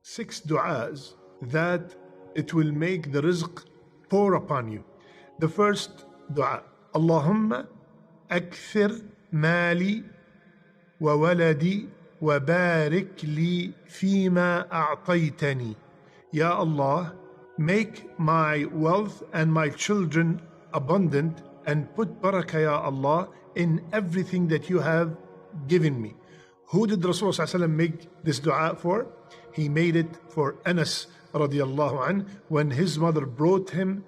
6 du'as that it will make the rizq pour upon you. The first dua, Allahumma akthir mali wa waladi wa barik li fima a'taytani. Ya Allah, make my wealth and my children abundant and put barakah, Ya Allah, in everything that you have given me. Who did Rasulullah ﷺ make this dua for? He made it for Anas radiallahu anh when his mother brought him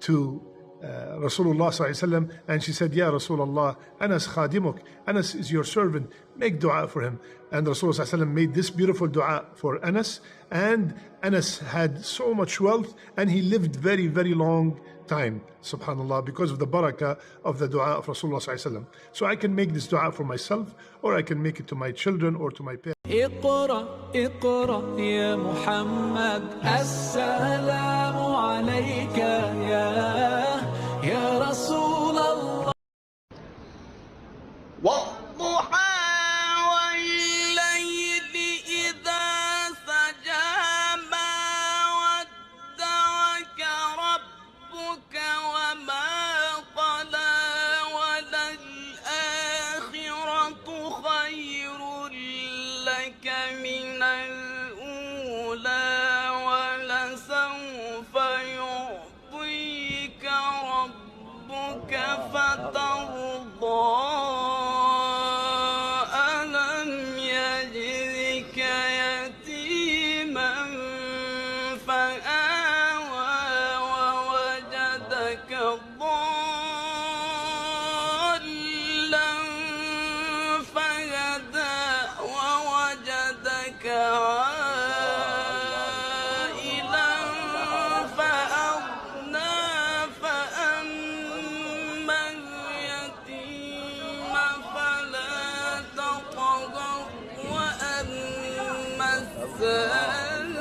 to Rasulullah ﷺ, and she said, Ya Rasulullah, Anas khadimuk, Anas is your servant, make dua for him. And Rasulullah ﷺ made this beautiful dua for Anas, and Anas had so much wealth and he lived very, very long time, subhanallah, because of the barakah of the dua of Rasulullah ﷺ. So I can make this dua for myself, or I can make it to my children or to my parents. اقرأ اقرأ يا محمد السلام عليك يا رسول الله والضحى والليل إذا سجى ما ودعك ربك وما قلى وللآخرة خير لك من الأولى ولسوف يعطيك ربك فترضى ألم يجدك يتيما فآوى ووجدك ضالا فهدى ووجدك عائلا فأغنى فأما اليتيم فلا تقهر وأما السائل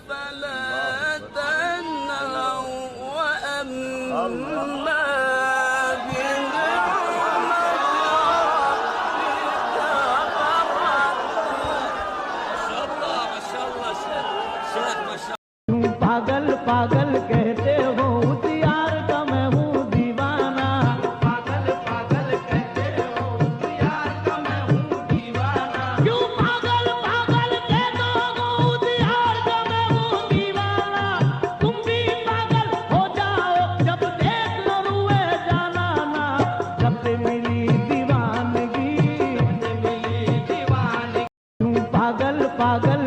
فلا تنهر وأما पागल पागल कहते हो यार का मैं हूँ दीवाना पागल पागल कहते हो यार का मैं हूँ दीवाना क्यों पागल पागल कहते हो यार का मैं हूँ दीवाना तुम भी पागल हो जाओ जब देख लो रुए जाना ना जब से मिली दीवानगी क्यों पागल पागल